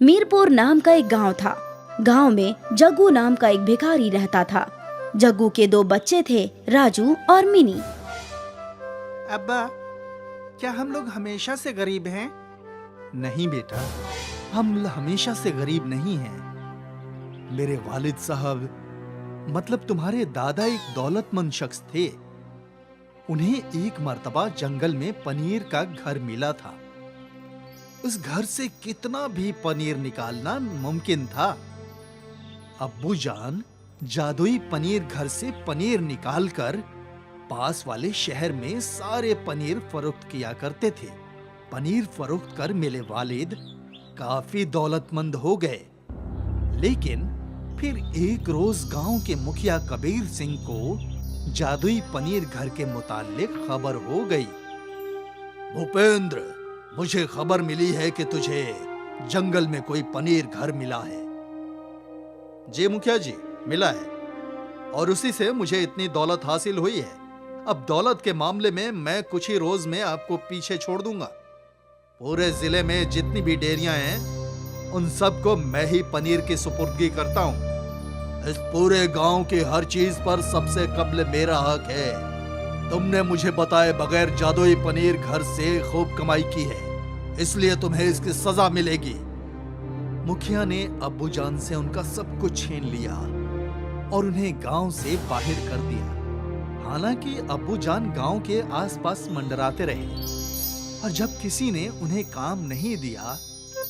मीरपुर नाम का एक गांव था। गांव में जग्गू नाम का एक भिखारी रहता था। जग्गू के 2 बच्चे थे, राजू और मिनी। अब्बा, क्या हम लोग हमेशा से गरीब हैं? नहीं बेटा, हम हमेशा से गरीब नहीं हैं। मेरे वालिद साहब, मतलब तुम्हारे दादा, एक दौलतमंद शख्स थे। उन्हें एक मर्तबा जंगल में पनीर का घर मिला था। उस घर से कितना भी पनीर निकालना मुमकिन था। अब्बू जान जादुई पनीर घर से पनीर निकालकर पास वाले शहर में सारे पनीर फरोख्त किया करते थे। पनीर फरोख्त कर मेरे वालिद काफी दौलतमंद हो गए। लेकिन फिर एक रोज गांव के मुखिया कबीर सिंह को जादुई पनीर घर के मुताल्लिक खबर हो गई। भूपेंद्र, मुझे खबर मिली है कि तुझे जंगल में कोई पनीर घर मिला है। जी मुखिया जी, मिला है, और उसी से मुझे इतनी दौलत हासिल हुई है। अब दौलत के मामले में मैं कुछ ही रोज में आपको पीछे छोड़ दूंगा। पूरे जिले में जितनी भी डेयरियां हैं, उन सबको मैं ही पनीर की सुपुर्दगी करता हूं। इस पूरे गांव की हर चीज पर सबसे कब्ल मेरा हक है। तुमने मुझे बताए बगैर जादुई पनीर घर से खूब कमाई की है, इसलिए तुम्हें इसकी सजा मिलेगी। मुखिया ने अब्बू जान से उनका सब कुछ छीन लिया और उन्हें गांव से बाहर कर दिया। हालांकि अब्बू जान गांव के आसपास मंडराते रहे, और जब किसी ने उन्हें काम नहीं दिया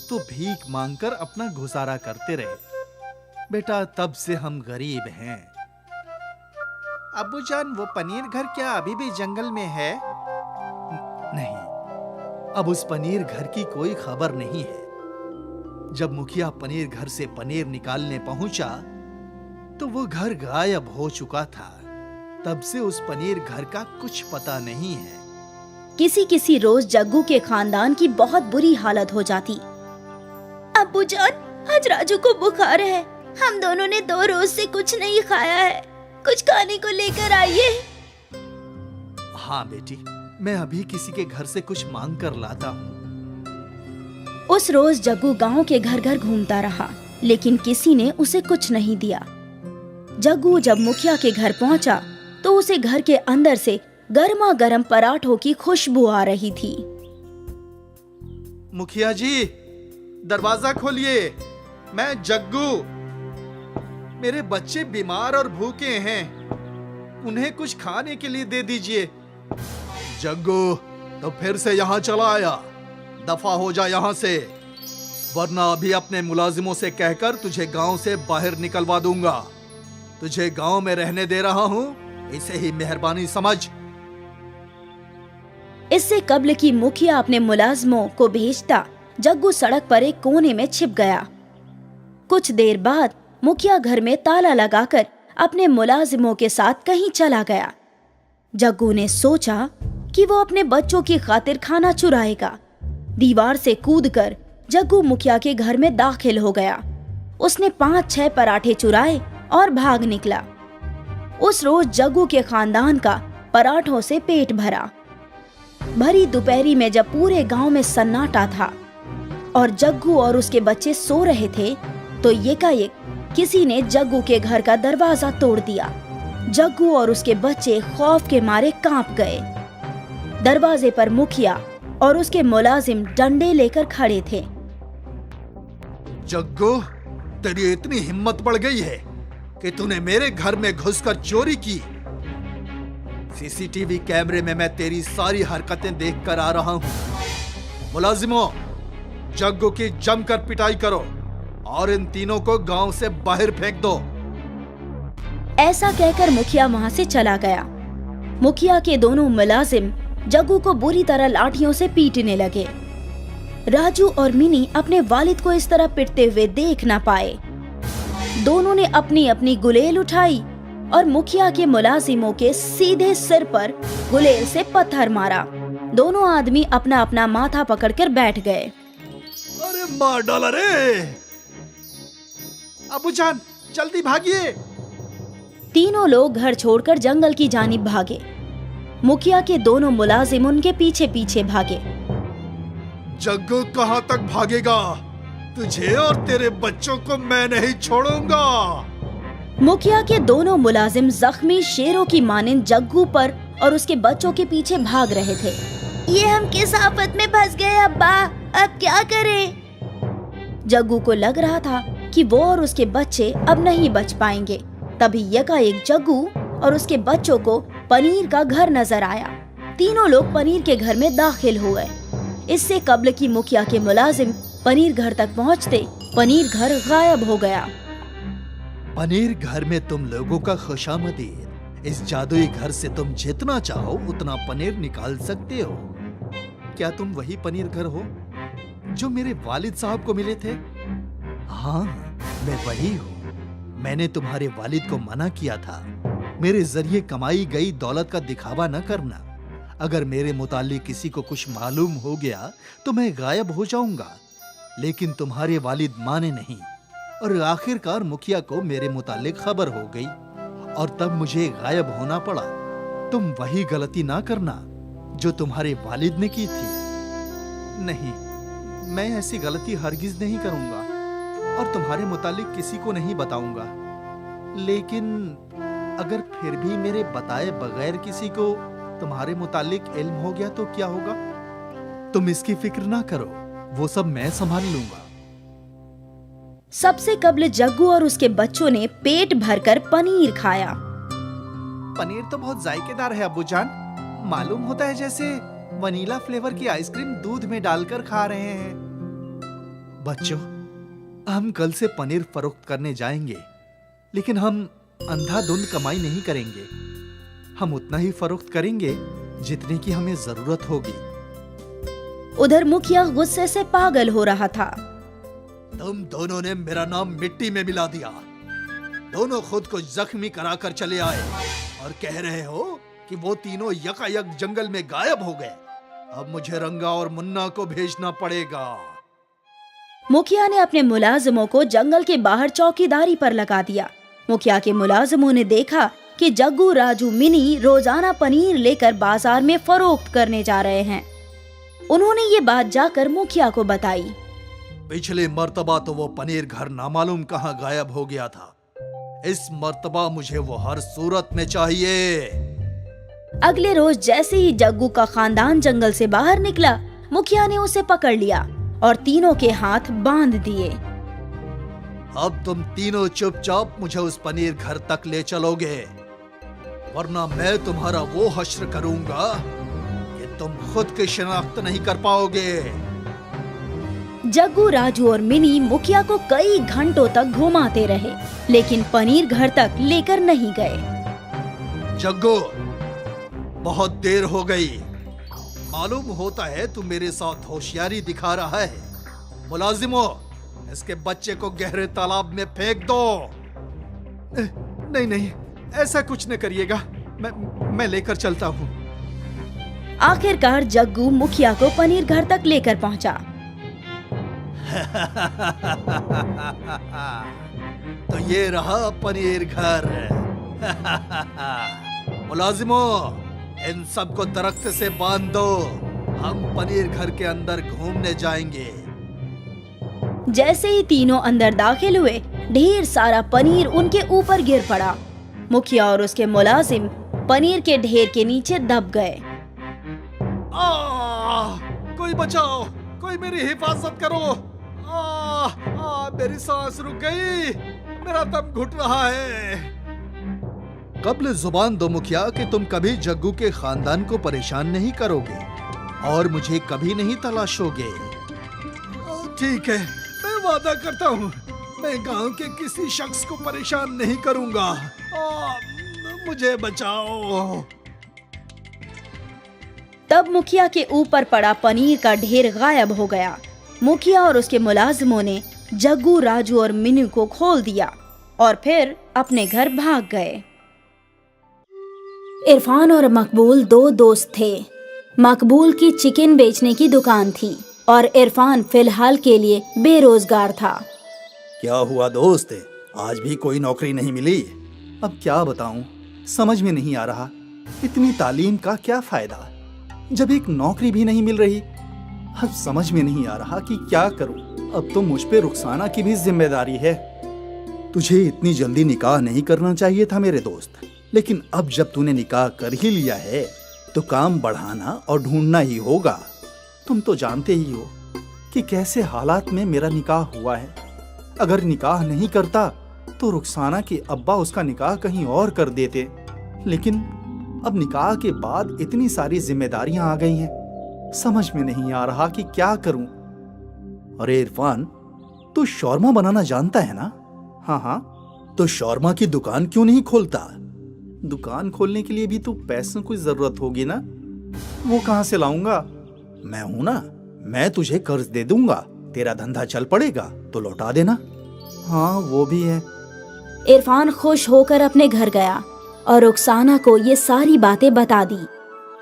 तो भीख मांगकर अपना गुजारा करते रहे। बेटा, तब से हम गरीब हैं। अब्बू जान, वो पनीर घर क्या अभी भी जंगल में है? नहीं, अब उस पनीर घर की कोई खबर नहीं है। जब मुखिया पनीर घर से पनीर निकालने पहुंचा तो वो घर गायब हो चुका था। तब से उस पनीर घर का कुछ पता नहीं है। किसी रोज जग्गू के खानदान की बहुत बुरी हालत हो जाती। अब्बू जान, आज राजू को बुखार है। हम दोनों ने 2 रोज से कुछ नहीं खाया है। कुछ खाने को लेकर आइए। हाँ बेटी, मैं अभी किसी के घर से कुछ मांग कर लाता हूँ। उस रोज जग्गू गांव के घर घर घूमता रहा, लेकिन किसी ने उसे कुछ नहीं दिया। जग्गू जब मुखिया के घर पहुंचा तो उसे घर के अंदर से गर्मा गर्म पराठों की खुशबू आ रही थी। मुखिया जी, दरवाजा खोलिए, मैं जग्गू। मेरे बच्चे बीमार और भूखे हैं, उन्हें कुछ खाने के लिए दे दीजिए। जग्गू, तो फिर से यहाँ चला आया? दफा हो जा यहाँ से, वरना अभी अपने मुलाजिमों से कहकर तुझे गांव से बाहर निकलवा दूंगा। तुझे गांव में रहने दे रहा हूँ, इसे ही मेहरबानी समझ। इससे कब्ल की मुखिया अपने मुलाजिमों को भेजता जग्गू सड़क पर एक कोने में छिप गया। कुछ देर बाद मुखिया घर में ताला लगाकर अपने मुलाजिमों के साथ कहीं चला गया। जग्गू ने सोचा कि वो अपने बच्चों की खातिर खाना चुराएगा। दीवार से कूदकर जग्गू मुखिया के घर में दाखिल हो गया। उसने 5-6 पराठे चुराए और भाग निकला। उस रोज जग्गू के खानदान का पराठों से पेट भरा। भरी दोपहरी में जब पूरे गांव में सन्नाटा था और जग्गू और उसके बच्चे सो रहे थे, तो एकाएक किसी ने जग्गू के घर का दरवाजा तोड़ दिया। जग्गू और उसके बच्चे खौफ के मारे कांप गए। दरवाजे पर मुखिया और उसके मुलाजिम डंडे लेकर खड़े थे। जग्गू, तेरी इतनी हिम्मत बढ़ गई है कि तूने मेरे घर में घुसकर चोरी की। सीसीटीवी कैमरे में मैं तेरी सारी हरकतें देखकर आ रहा हूं। मुलाजिमों, जग्गू की जमकर पिटाई करो और इन तीनों को गांव से बाहर फेंक दो। ऐसा कहकर मुखिया वहां से चला गया। मुखिया के दोनों मुलाजिम जग्गू को बुरी तरह लाठियों से पीटने लगे। राजू और मिनी अपने वालिद को इस तरह पिटते हुए देख ना पाए। दोनों ने अपनी अपनी गुलेल उठाई और मुखिया के मुलाजिमों के सीधे सिर पर गुलेल से पत्थर मारा। दोनों आदमी अपना अपना माथा पकड़कर बैठ गए। अरे मार डाला रे! अब्बू जान, जल्दी भागिए! तीनों लोग घर छोड़कर जंगल की जानिब भागे। मुखिया के दोनों मुलाजिम उनके पीछे पीछे भागे। जग्गू कहां तक भागेगा? तुझे और तेरे बच्चों को मैं नहीं छोड़ूंगा। मुखिया के दोनों मुलाजिम जख्मी शेरों की मानिंद जग्गू पर और उसके बच्चों के पीछे भाग रहे थे। ये हम किस आफत में फंस गए अब्बा, अब क्या करें? जग्गू को लग रहा था कि वो और उसके बच्चे अब नहीं बच पाएंगे। तभी यकाएक जग्गू और उसके बच्चों को पनीर का घर नजर आया। तीनों लोग पनीर के घर में दाखिल हुए। इससे कब्ल की मुखिया के मुलाजिम पनीर घर तक पहुंचते पनीर घर गायब हो गया। पनीर घर में तुम लोगों का खुशामदीद। इस जादुई घर से तुम जितना चाहो उतना पनीर निकाल सकते हो। क्या तुम वही पनीर घर हो जो मेरे वालिद साहब को मिले थे? हाँ, मैं वही हूँ। मैंने तुम्हारे वालिद को मना किया था मेरे जरिए कमाई गई दौलत का दिखावा न करना। अगर मेरे मुतालिक किसी को कुछ मालूम हो गया तो मैं गायब हो जाऊंगा। लेकिन तुम्हारे वालिद माने नहीं और आखिरकार मुखिया को मेरे मुतालिक खबर हो गई और तब मुझे गायब होना पड़ा। तुम वही गलती ना करना जो तुम्हारे वालिद ने की थी। नहीं, मैं ऐसी गलती हरगिज नहीं करूंगा और तुम्हारे मुतालिक किसी को नहीं बताऊंगा। लेकिन अगर फिर भी मेरे बताए बगैर किसी को तुम्हारे मुतालिक इल्म हो गया तो क्या होगा? तुम इसकी फिक्र ना करो, वो सब मैं संभाल लूंगा। सबसे कब्ल जग्गू और उसके बच्चों ने पेट भरकर पनीर खाया। पनीर तो बहुत जायकेदार है अब्बूजान। मालूम होता है जैसे वनीला फ्लेवर की आइसक्रीम दूध में डालकर खा रहे हैं। बच्चों, हम कल से पनीर फरोख्त करने जाएंगे, लेकिन हम अंधाधुंध कमाई नहीं करेंगे। हम उतना ही फरोख्त करेंगे जितने की हमें जरूरत होगी। उधर मुखिया गुस्से से पागल हो रहा था। तुम दोनों ने मेरा नाम मिट्टी में मिला दिया। दोनों खुद को जख्मी कराकर चले आए और कह रहे हो कि वो तीनों यकायक जंगल में गायब हो गए। अब मुझे रंगा और मुन्ना को भेजना पड़ेगा। मुखिया ने अपने मुलाजिमों को जंगल के बाहर चौकीदारी पर लगा दिया। मुखिया के मुलाजिमों ने देखा कि जग्गू, राजू, मिनी रोजाना पनीर लेकर बाजार में फरोख्त करने जा रहे हैं। उन्होंने ये बात जाकर मुखिया को बताई। पिछले मर्तबा तो वो पनीर घर नामालूम कहाँ गायब हो गया था। इस मर्तबा मुझे वो हर सूरत में चाहिए। अगले रोज जैसे ही जग्गू का खानदान जंगल से बाहर निकला, मुखिया ने उसे पकड़ लिया और तीनों के हाथ बांध दिए। अब तुम तीनों चुपचाप मुझे उस पनीर घर तक ले चलोगे, वरना मैं तुम्हारा वो हश्र करूंगा कि तुम खुद की शिनाख्त नहीं कर पाओगे। जग्गू, राजू और मिनी मुखिया को कई घंटों तक घुमाते रहे, लेकिन पनीर घर तक लेकर नहीं गए। जग्गू, बहुत देर हो गई। मालूम होता है तू मेरे साथ होशियारी दिखा रहा है। मुलाजिमों, इसके बच्चे को गहरे तालाब में फेंक दो। नहीं नहीं, ऐसा कुछ न करिएगा। मैं लेकर चलता हूँ। आखिरकार जग्गू मुखिया को पनीर घर तक लेकर पहुँचा। तो ये रहा पनीर घर। मुलाजिमों, इन सबको दरख्त से बांध दो। हम पनीर घर के अंदर घूमने जाएंगे। जैसे ही तीनों अंदर दाखिल हुए, ढेर सारा पनीर उनके ऊपर गिर पड़ा। मुखिया और उसके मुलाजिम पनीर के ढेर के नीचे दब गए। कोई बचाओ, कोई मेरी हिफाजत करो। मेरी सांस रुक गई, मेरा दम घुट रहा है। कब्ल जुबान दो मुखिया कि तुम कभी जग्गू के खानदान को परेशान नहीं करोगे और मुझे कभी नहीं तलाशोगे। ठीक है, मैं वादा करता हूँ, मैं गांव के किसी शख्स को परेशान नहीं करूंगा। मुझे बचाओ। तब मुखिया के ऊपर पड़ा पनीर का ढेर गायब हो गया। मुखिया और उसके मुलाजिमों ने जग्गू, राजू और मिनू को खोल दिया और फिर अपने घर भाग गए। इरफान और मकबूल दो दोस्त थे। मकबूल की चिकन बेचने की दुकान थी और इरफान फिलहाल के लिए बेरोजगार था। क्या हुआ दोस्त, आज भी कोई नौकरी नहीं मिली? अब क्या बताऊं, समझ में नहीं आ रहा। इतनी तालीम का क्या फायदा जब एक नौकरी भी नहीं मिल रही। अब समझ में नहीं आ रहा कि क्या करूं। अब तो मुझ पे रुखसाना की भी जिम्मेदारी है। तुझे इतनी जल्दी निकाह नहीं करना चाहिए था मेरे दोस्त, लेकिन अब जब तूने निकाह कर ही लिया है तो काम बढ़ाना और ढूंढना ही होगा। तुम तो जानते ही हो कि कैसे हालात में मेरा निकाह हुआ है। अगर निकाह नहीं करता तो रुखसाना के अब्बा उसका निकाह कहीं और कर देते, लेकिन अब निकाह के बाद इतनी सारी जिम्मेदारियां आ गई हैं। समझ में नहीं आ रहा कि क्या करूं। अरे इरफान, तू शौरमा बनाना जानता है ना? हाँ हाँ, तो शौरमा की दुकान क्यों नहीं खोलता? दुकान खोलने के लिए भी तो पैसों की जरूरत होगी ना, वो कहां से लाऊंगा? मैं हूं ना, मैं तुझे कर्ज दे दूंगा। तेरा धंधा चल पड़ेगा तो लौटा देना। हाँ वो भी है। इरफान खुश होकर अपने घर गया और रुखसाना को ये सारी बातें बता दी।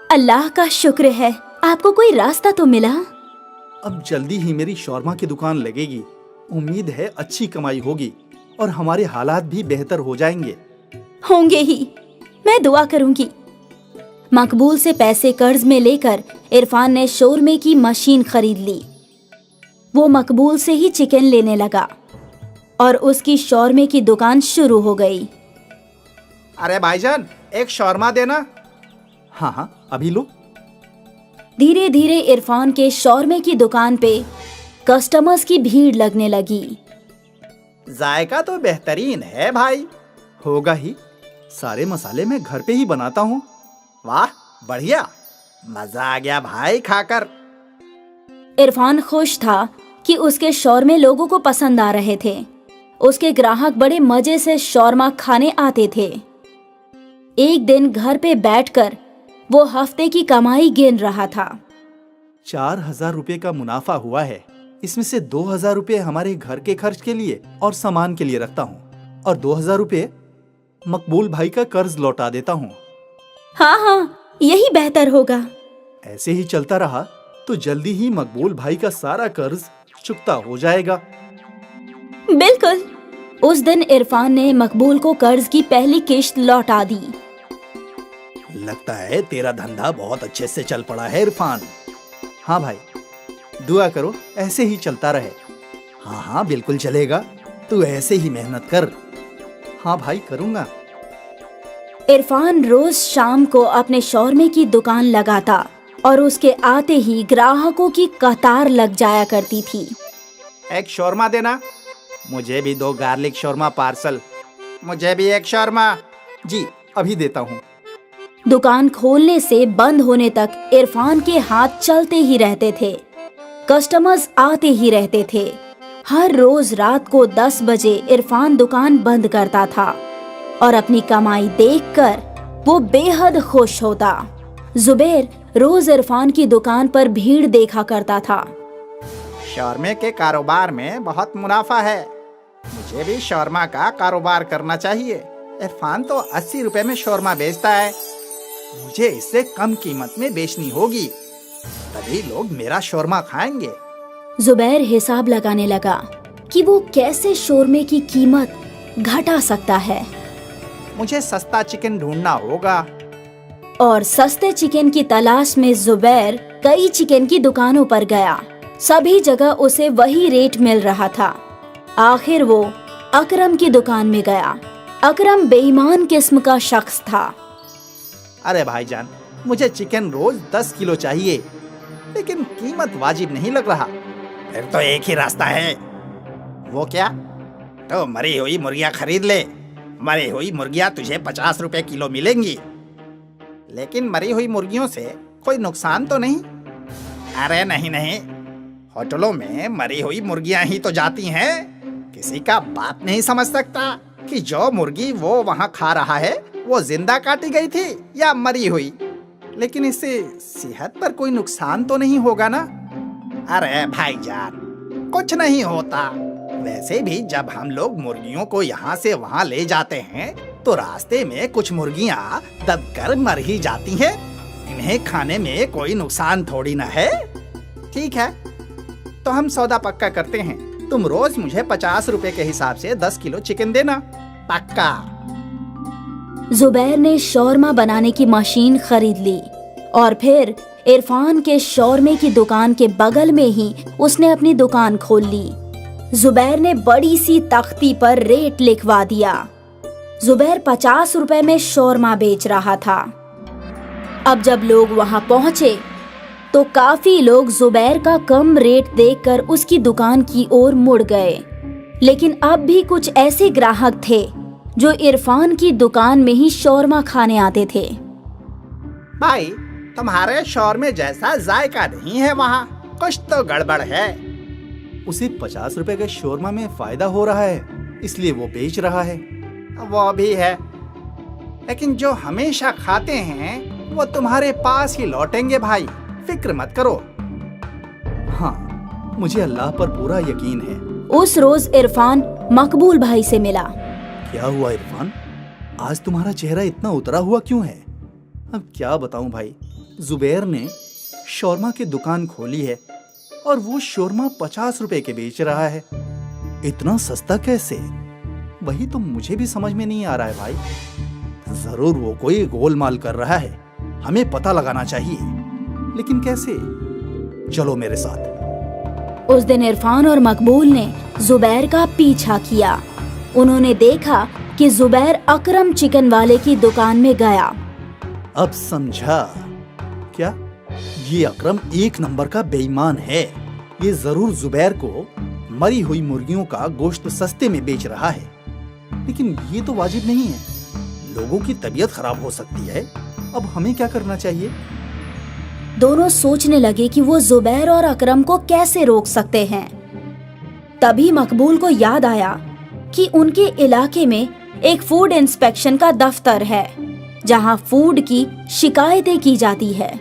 अल्लाह का शुक्र है, आपको कोई रास्ता तो मिला। अब जल्दी ही मेरी शौरमा की दुकान लगेगी। उम्मीद है अच्छी कमाई होगी और हमारे हालात भी बेहतर हो जाएंगे। होंगे ही, मैं दुआ करूंगी। मकबूल से पैसे कर्ज में लेकर इरफान ने शोरमे की मशीन खरीद ली। वो मकबूल से ही चिकन लेने लगा और उसकी शौरमे की दुकान शुरू हो गई। अरे भाईजान, एक शौरमा देना। हाँ हाँ, अभी लो। धीरे धीरे इरफान के शौरमे की दुकान पे कस्टमर्स की भीड़ लगने लगी। जायका तो बेहतरीन है भाई। होगा ही, सारे मसाले मैं घर पे ही बनाता हूँ। वाह बढ़िया, मजा आ गया भाई खाकर। इरफान खुश था कि उसके शौरमे लोगों को पसंद आ रहे थे। उसके ग्राहक बड़े मजे से शौरमा खाने आते थे। एक दिन घर पे बैठकर वो हफ्ते की कमाई गिन रहा था। 4,000 रुपए का मुनाफा हुआ है। इसमें से 2,000 रुपए हमारे घर के खर्च के लिए और सामान के लिए रखता हूँ और 2,000 रुपए मकबूल भाई का कर्ज लौटा देता हूँ। हाँ हाँ, यही बेहतर होगा। ऐसे ही चलता रहा तो जल्दी ही मकबूल भाई का सारा कर्ज चुकता हो जाएगा। बिल्कुल। उस दिन इरफान ने मकबूल को कर्ज की पहली किश्त लौटा दी। लगता है तेरा धंधा बहुत अच्छे से चल पड़ा है इरफान। हाँ भाई, दुआ करो ऐसे ही चलता रहे। हाँ हाँ बिल्कुल चलेगा, तू ऐसे ही मेहनत कर। हाँ भाई करूँगा। इरफान रोज शाम को अपने शौरमे की दुकान लगाता और उसके आते ही ग्राहकों की कतार लग जाया करती थी। एक शौरमा देना। मुझे भी 2 गार्लिक शौरमा पार्सल। मुझे भी एक शौरमा। जी अभी देता हूँ। दुकान खोलने से बंद होने तक इरफान के हाथ चलते ही रहते थे। कस्टमर्स आते ही रहते थे। हर रोज रात को 10 बजे इरफान दुकान बंद करता था और अपनी कमाई देखकर वो बेहद खुश होता। जुबैर रोज इरफान की दुकान पर भीड़ देखा करता था। शौरमे के कारोबार में बहुत मुनाफा है, मुझे भी शौरमा का कारोबार करना चाहिए। इरफान तो 80 रुपए में शौरमा बेचता है, मुझे इससे कम कीमत में बेचनी होगी, तभी लोग मेरा शौरमा खाएंगे। जुबैर हिसाब लगाने लगा कि वो कैसे शौरमे की कीमत घटा सकता है। मुझे सस्ता चिकन ढूंढना होगा। और सस्ते चिकन की तलाश में जुबैर कई चिकन की दुकानों पर गया। सभी जगह उसे वही रेट मिल रहा था। आखिर वो अकरम की दुकान में गया। अकरम बेईमान किस्म का शख्स था। अरे भाईजान, मुझे चिकन रोज 10 किलो चाहिए, लेकिन कीमत वाजिब नहीं लग रहा। फिर तो एक ही रास्ता है। वो क्या? तो मरी हुई मुर्गियाँ खरीद ले। मरी हुई मुर्गियाँ तुझे 50 रुपए किलो मिलेंगी। लेकिन मरी हुई मुर्गियों से कोई नुकसान तो नहीं? अरे नहीं नहीं, होटलों में मरी हुई मुर्गियां ही तो जाती हैं। किसी का बात नहीं समझ सकता कि जो मुर्गी वो वहां खा रहा है वो जिंदा काटी गई थी या मरी हुई। लेकिन इससे सेहत पर कोई नुकसान तो नहीं होगा ना? अरे भाईजान, कुछ नहीं होता। वैसे भी जब हम लोग मुर्गियों को यहाँ से वहाँ ले जाते हैं तो रास्ते में कुछ मुर्गियाँ दबकर मर ही जाती हैं। इन्हें खाने में कोई नुकसान थोड़ी ना है। ठीक है, तो हम सौदा पक्का करते हैं। तुम रोज मुझे 50 रुपए के हिसाब से 10 किलो चिकन देना। पक्का। जुबैर ने शौरमा बनाने की मशीन खरीद ली और फिर इरफान के शौरमे की दुकान के बगल में ही उसने अपनी दुकान खोल ली। जुबैर ने बड़ी सी तख्ती पर रेट लिखवा दिया। जुबैर 50 रुपए में शौरमा बेच रहा था। अब जब लोग वहां पहुंचे तो काफी लोग जुबैर का कम रेट देखकर उसकी दुकान की ओर मुड़ गए, लेकिन अब भी कुछ ऐसे ग्राहक थे जो इरफान की दुकान में ही शौरमा खाने आते थे। भाई, तुम्हारे शौरमे जैसा जायका नहीं है वहाँ, कुछ तो गड़बड़ है। उसे 50 रुपए के शौरमा में फायदा हो रहा है, इसलिए वो बेच रहा है। वो भी है, लेकिन जो हमेशा खाते हैं वो तुम्हारे पास ही लौटेंगे भाई, फिक्र मत करो। हाँ, मुझे अल्लाह पर पूरा यकीन है। उस रोज इरफान मकबूल भाई से मिला। क्या हुआ इरफान, आज तुम्हारा चेहरा इतना उतरा हुआ क्यों है? अब क्या बताऊं भाई, जुबैर ने शौरमा की दुकान खोली है और वो शौरमा 50 रुपए के बेच रहा है। इतना सस्ता कैसे? वही तो मुझे भी समझ में नहीं आ रहा है भाई। जरूर वो कोई गोलमाल कर रहा है, हमें पता लगाना चाहिए, लेकिन कैसे? चलो मेरे साथ। उस दिन इरफान और मकबूल ने जुबैर का पीछा किया। उन्होंने देखा कि जुबैर अकरम चिकन वाले की दुकान में गया। अब समझा क्या? ये अकरम एक नंबर का बेईमान है। ये जरूर जुबैर को मरी हुई मुर्गियों का गोश्त सस्ते में बेच रहा है, लेकिन ये तो वाजिब नहीं है। लोगों की तबीयत खराब हो सकती है। अब हमें क्या करना चाहिए? दोनों सोचने लगे कि वो जुबैर और अकरम को कैसे रोक सकते हैं। तभी मकबूल को याद आया कि उनके इलाके में एक फूड इंस्पेक्शन का दफ्तर है, जहां फूड की शिकायतें की जाती है।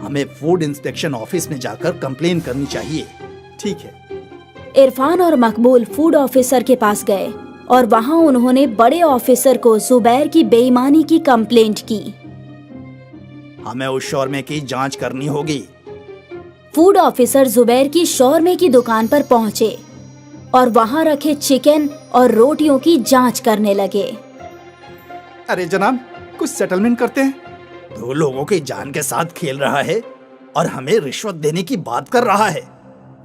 हमें फूड इंस्पेक्शन ऑफिस में जाकर कंप्लेन करनी चाहिए। ठीक है। इरफान और मकबूल फूड ऑफिसर के पास गए और वहां उन्होंने बड़े ऑफिसर को जुबैर की बेईमानी की कंप्लेंट की। हमें उस शौरमे की जांच करनी होगी। फूड ऑफिसर जुबैर की शौरमे की दुकान पर पहुंचे और वहां रखे चिकन और रोटियों की जांच करने लगे। अरे जनाब, कुछ सेटलमेंट करते हैं। 2 लोगों की जान के साथ खेल रहा है और हमें रिश्वत देने की बात कर रहा है।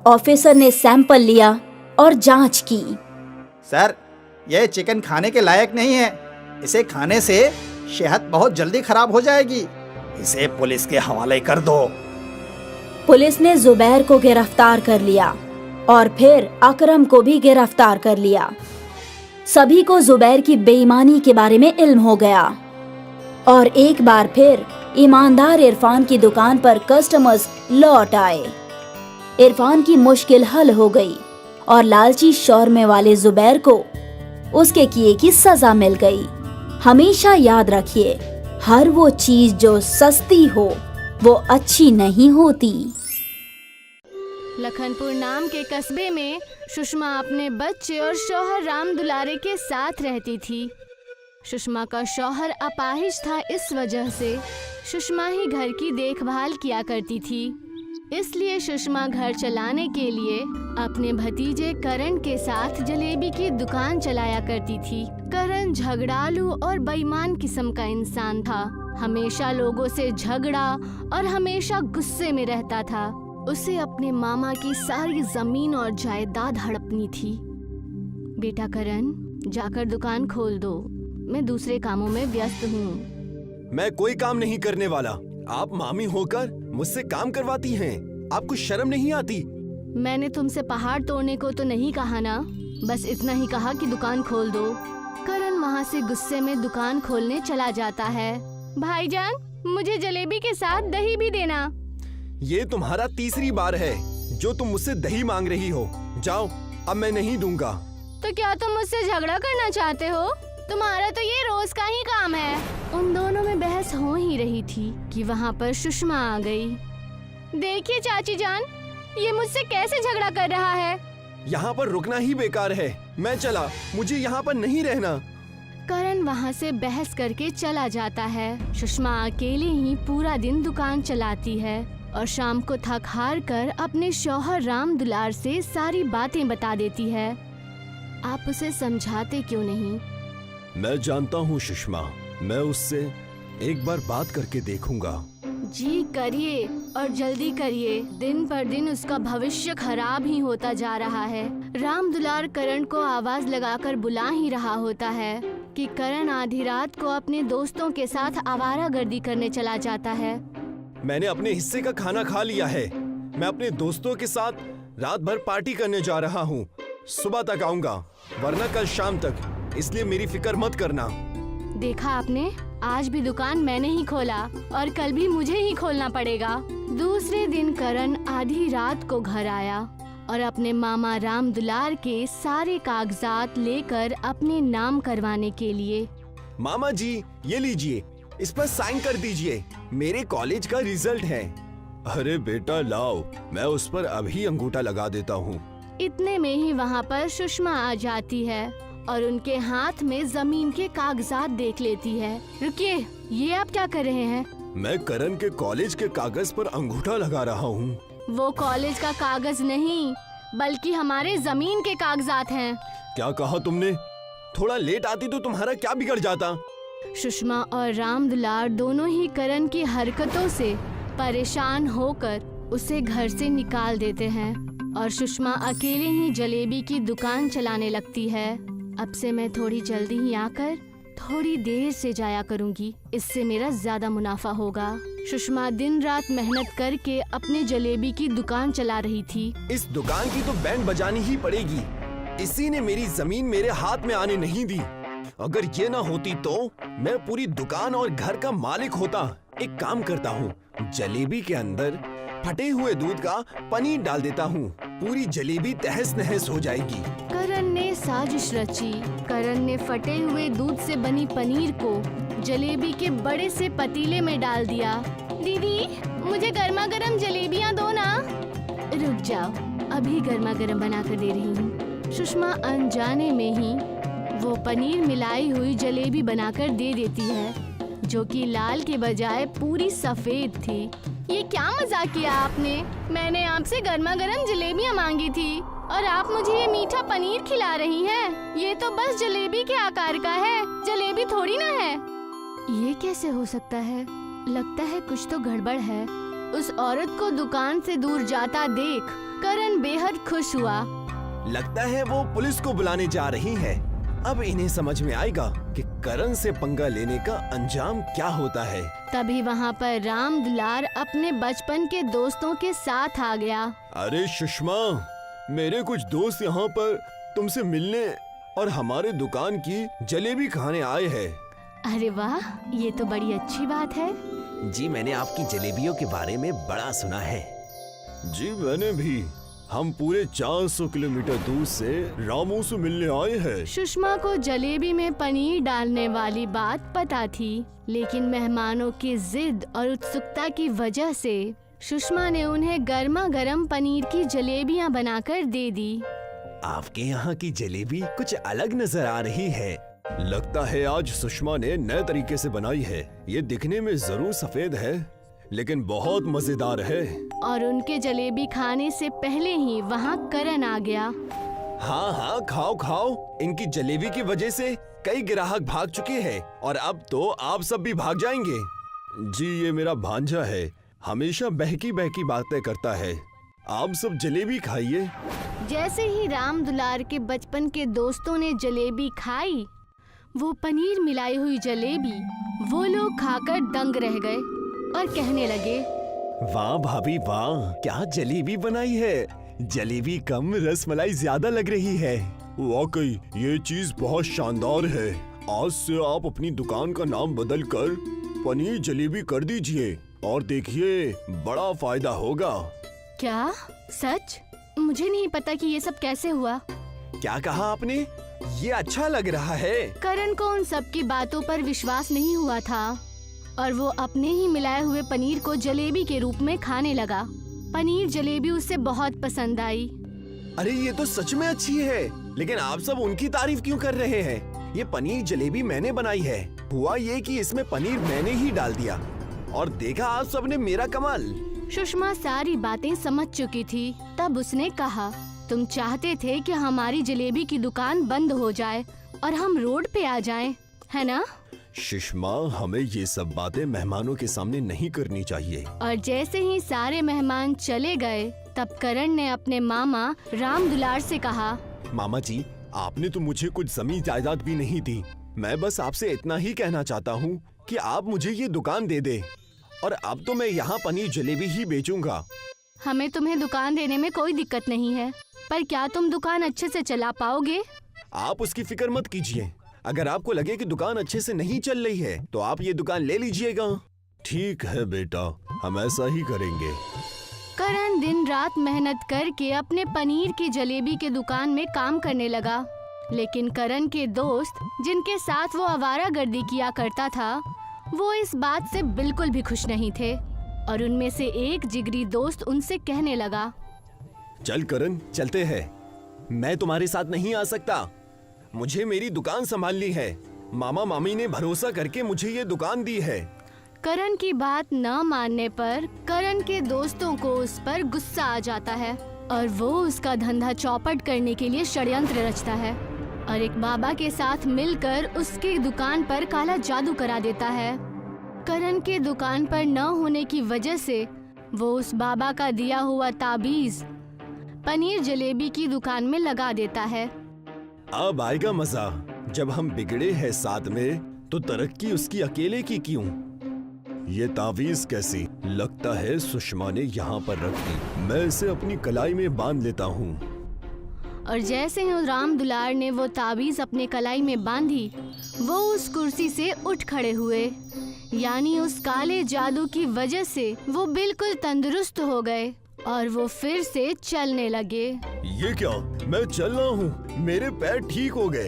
ऑफिसर ने सैंपल लिया और जांच की। सर, यह चिकन खाने के लायक नहीं है। इसे खाने से सेहत बहुत जल्दी खराब हो जाएगी। इसे पुलिस के हवाले कर दो। पुलिस ने जुबैर को गिरफ्तार कर लिया और फिर अकरम को भी गिरफ्तार कर लिया। सभी को जुबैर की बेईमानी के बारे में इल्म हो गया और एक बार फिर ईमानदार इरफान की दुकान पर कस्टमर्स लौट आए। इरफान की मुश्किल हल हो गई और लालची शौरमे वाले जुबैर को उसके किए की सजा मिल गई। हमेशा याद रखिए, हर वो चीज जो सस्ती हो वो अच्छी नहीं होती। लखनपुर नाम के कस्बे में सुषमा अपने बच्चे और शौहर राम दुलारे के साथ रहती थी। सुषमा का शौहर अपाहिज था, इस वजह से सुषमा ही घर की देखभाल किया करती थी। इसलिए सुषमा घर चलाने के लिए अपने भतीजे करण के साथ जलेबी की दुकान चलाया करती थी। करण झगड़ालू और बेईमान किस्म का इंसान था। हमेशा लोगों से झगड़ा और हमेशा गुस्से में रहता था। उसे अपने मामा की सारी जमीन और जायदाद हड़पनी थी। बेटा करण, जाकर दुकान खोल दो, मैं दूसरे कामों में व्यस्त हूँ। मैं कोई काम नहीं करने वाला। आप मामी होकर मुझसे काम करवाती हैं। आपको शर्म नहीं आती? मैंने तुमसे पहाड़ तोड़ने को तो नहीं कहा ना, बस इतना ही कहा कि दुकान खोल दो। करण वहाँ से गुस्से में दुकान खोलने चला जाता है। भाईजान, मुझे जलेबी के साथ दही भी देना। ये तुम्हारा तीसरी बार है जो तुम मुझसे दही मांग रही हो। जाओ, अब मैं नहीं दूंगा। तो क्या तुम मुझसे झगड़ा करना चाहते हो? तुम्हारा तो ये रोज का ही काम है। उन दोनों में बहस हो ही रही थी कि वहाँ पर सुषमा आ गई। देखिए चाची जान, ये मुझसे कैसे झगड़ा कर रहा है। यहाँ पर रुकना ही बेकार है। मैं चला, मुझे यहाँ पर नहीं रहना। करण वहाँ से बहस करके चला जाता है। सुषमा अकेले ही पूरा दिन दुकान चलाती है और शाम को थक हार कर अपने शौहर राम दुलार से सारी बातें बता देती है। आप उसे समझाते क्यों नहीं? मैं जानता हूँ सुषमा, मैं उससे एक बार बात करके देखूंगा। जी करिए और जल्दी करिए। दिन पर दिन उसका भविष्य खराब ही होता जा रहा है। राम दुलार करण को आवाज लगाकर बुला ही रहा होता है कि करण आधी रात को अपने दोस्तों के साथ आवारागर्दी करने चला जाता है। मैंने अपने हिस्से का खाना खा लिया है। मैं अपने दोस्तों के साथ रात भर पार्टी करने जा रहा हूँ। सुबह तक आऊंगा, वरना कल शाम तक, इसलिए मेरी फिक्र मत करना। देखा आपने, आज भी दुकान मैंने ही खोला और कल भी मुझे ही खोलना पड़ेगा। दूसरे दिन करण आधी रात को घर आया और अपने मामा राम दुलार के सारे कागजात लेकर अपने नाम करवाने के लिए। मामा जी, ये लीजिए, इस पर साइन कर दीजिए। मेरे कॉलेज का रिजल्ट है। अरे बेटा लाओ, मैं उस पर अभी अंगूठा लगा देता हूँ। इतने में ही वहाँ पर सुषमा आ जाती है और उनके हाथ में जमीन के कागजात देख लेती है। रुकिए, ये आप क्या कर रहे हैं? मैं करण के कॉलेज के कागज पर अंगूठा लगा रहा हूँ। वो कॉलेज का कागज नहीं, बल्कि हमारे जमीन के कागजात हैं। क्या कहा तुमने? थोड़ा लेट आती तो तुम्हारा क्या बिगड़ जाता? सुषमा और राम दुलार दोनों ही करण की हरकतों से परेशान होकर उसे घर से निकाल देते हैं और सुषमा अकेले ही जलेबी की दुकान चलाने लगती है। अब से मैं थोड़ी जल्दी ही आकर थोड़ी देर से जाया करूंगी, इससे मेरा ज्यादा मुनाफा होगा। सुषमा दिन रात मेहनत करके अपने जलेबी की दुकान चला रही थी। इस दुकान की तो बैंड बजानी ही पड़ेगी। इसी ने मेरी जमीन मेरे हाथ में आने नहीं दी। अगर ये ना होती तो मैं पूरी दुकान और घर का मालिक होता। एक काम करता हूँ, जलेबी के अंदर फटे हुए दूध का पनीर डाल देता हूँ। पूरी जलेबी तहस नहस हो जाएगी। करण ने साजिश रची। करण ने फटे हुए दूध से बनी पनीर को जलेबी के बड़े से पतीले में डाल दिया। दीदी, मुझे गर्मा गर्म जलेबियाँ दो ना। रुक जाओ, अभी गर्मा गर्म बना कर दे रही हूँ। सुषमा अनजाने में ही वो पनीर मिलाई हुई जलेबी बनाकर दे देती है, जो कि लाल के बजाय पूरी सफेद थी। ये क्या मजाक किया आपने? मैंने आपसे गर्मा गर्म जलेबियाँ मांगी थी और आप मुझे ये मीठा पनीर खिला रही हैं। ये तो बस जलेबी के आकार का है, जलेबी थोड़ी ना है। ये कैसे हो सकता है? लगता है कुछ तो गड़बड़ है। उस औरत को दुकान से दूर जाता देख करण बेहद खुश हुआ। लगता है वो पुलिस को बुलाने जा रही है। अब इन्हें समझ में आएगा कि करण से पंगा लेने का अंजाम क्या होता है। तभी वहाँ पर राम दुलार अपने बचपन के दोस्तों के साथ आ गया। अरे सुषमा, मेरे कुछ दोस्त यहाँ पर तुमसे मिलने और हमारे दुकान की जलेबी खाने आए हैं। अरे वाह, ये तो बड़ी अच्छी बात है। जी, मैंने आपकी जलेबियों के बारे में बड़ा सुना है। जी, मैंने भी। हम पूरे 400 किलोमीटर दूर से रामू से मिलने आए हैं। सुषमा को जलेबी में पनीर डालने वाली बात पता थी, लेकिन मेहमानों की जिद और उत्सुकता की वजह से सुषमा ने उन्हें गर्मा गर्म पनीर की जलेबियाँ बनाकर दे दी। आपके यहाँ की जलेबी कुछ अलग नजर आ रही है। लगता है आज सुषमा ने नए तरीके से बनाई है। ये दिखने में जरूर सफेद है, लेकिन बहुत मजेदार है। और उनके जलेबी खाने से पहले ही वहाँ करण आ गया। हाँ हाँ, खाओ खाओ। इनकी जलेबी की वजह से कई ग्राहक भाग चुके हैं और अब तो आप सब भी भाग जाएंगे। जी, ये मेरा भांजा है, हमेशा बहकी बहकी बातें करता है। आप सब जलेबी खाइए। जैसे ही राम दुलार के बचपन के दोस्तों ने जलेबी खाई, वो पनीर मिलाई हुई जलेबी वो लोग खाकर दंग रह गए और कहने लगे, वाह भाभी वाह, क्या जलेबी बनाई है। जलेबी कम रसमलाई ज्यादा लग रही है। वाकई ये चीज बहुत शानदार है। आज से आप अपनी दुकान का नाम बदलकर पनीर जलेबी कर दीजिए और देखिए बड़ा फायदा होगा। क्या सच? मुझे नहीं पता कि ये सब कैसे हुआ। क्या कहा आपने? ये अच्छा लग रहा है। करण को उन सब की बातों पर विश्वास नहीं हुआ था और वो अपने ही मिलाए हुए पनीर को जलेबी के रूप में खाने लगा। पनीर जलेबी उसे बहुत पसंद आई। अरे ये तो सच में अच्छी है, लेकिन आप सब उनकी तारीफ क्यों कर रहे हैं? ये पनीर जलेबी मैंने बनाई है। हुआ ये कि इसमें पनीर मैंने ही डाल दिया और देखा आप सब ने मेरा कमाल। सुषमा सारी बातें समझ चुकी थी। तब उसने कहा, तुम चाहते थे कि हमारी जलेबी की दुकान बंद हो जाए और हम रोड पे आ जाएं, है ना? सुषमा, हमें ये सब बातें मेहमानों के सामने नहीं करनी चाहिए। और जैसे ही सारे मेहमान चले गए तब करण ने अपने मामा राम दुलार से कहा, मामा जी, आपने तो मुझे कुछ जमीन जायदाद भी नहीं दी। मैं बस आपसे इतना ही कहना चाहता हूँ कि आप मुझे ये दुकान दे दे और अब तो मैं यहाँ पनीर जलेबी ही बेचूंगा। हमें तुम्हें दुकान देने में कोई दिक्कत नहीं है, पर क्या तुम दुकान अच्छे से चला पाओगे? आप उसकी फिक्र मत कीजिए। अगर आपको लगे कि दुकान अच्छे से नहीं चल रही है तो आप ये दुकान ले लीजिएगा। ठीक है बेटा, हम ऐसा ही करेंगे। करण दिन रात मेहनत करके अपने पनीर की जलेबी के दुकान में काम करने लगा, लेकिन करण के दोस्त जिनके साथ वो आवारागर्दी किया करता था, वो इस बात से बिल्कुल भी खुश नहीं थे और उनमें से एक जिगरी दोस्त उनसे कहने लगा, चल करण, चलते हैं। मैं तुम्हारे साथ नहीं आ सकता। मुझे मेरी दुकान संभालनी है। मामा मामी ने भरोसा करके मुझे ये दुकान दी है। करण की बात न मानने पर करण के दोस्तों को उस पर गुस्सा आ जाता है और वो उसका धंधा चौपट करने के लिए षड्यंत्र रचता है और एक बाबा के साथ मिलकर उसके दुकान पर काला जादू करा देता है। करण के दुकान पर न होने की वजह से वो उस बाबा का दिया हुआ ताबीज पनीर जलेबी की दुकान में लगा देता है। अब आएगा मजा। जब हम बिगड़े हैं साथ में तो तरक्की उसकी अकेले की क्यों? ये तावीज कैसी? लगता है सुषमा ने यहाँ पर रख दी। मैं इसे अपनी कलाई में बांध लेता हूँ। और जैसे ही राम दुलार ने वो ताबीज अपने कलाई में बांधी, वो उस कुर्सी से उठ खड़े हुए। यानी उस काले जादू की वजह से वो बिल्कुल तंदुरुस्त हो गए और वो फिर से चलने लगे। ये क्या? मैं चल रहा हूँ, मेरे पैर ठीक हो गए।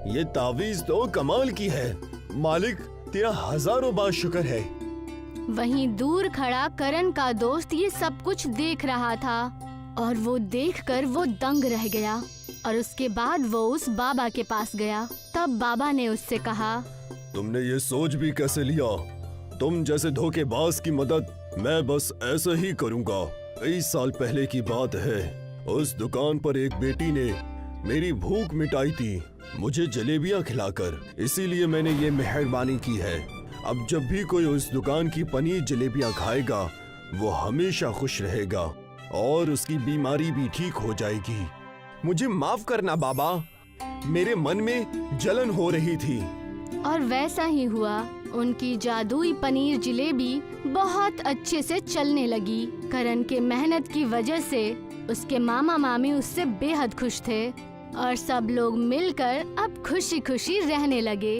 ये तावीज तो कमाल की है। मालिक, तेरा हजारों बार शुक्र है। वहीं दूर खड़ा करण का दोस्त ये सब कुछ देख रहा था और वो देखकर वो दंग रह गया और उसके बाद वो उस बाबा के पास गया। तब बाबा ने उससे कहा, तुमने ये सोच भी कैसे लिया? तुम जैसे धोखेबाज की मदद मैं बस ऐसा ही करूँगा। 20 साल पहले की बात है। उस दुकान पर एक बेटी ने मेरी भूख मिटाई थी, मुझे जलेबियाँ खिलाकर। इसीलिए मैंने ये मेहरबानी की है। अब जब भी कोई उस दुकान की पनीर जलेबियाँ खाएगा वो हमेशा खुश रहेगा और उसकी बीमारी भी ठीक हो जाएगी। मुझे माफ करना बाबा, मेरे मन में जलन हो रही थी। और वैसा ही हुआ। उनकी जादुई पनीर जलेबी बहुत अच्छे से चलने लगी। करण के मेहनत की वजह से उसके मामा मामी उससे बेहद खुश थे और सब लोग मिलकर अब खुशी खुशी रहने लगे।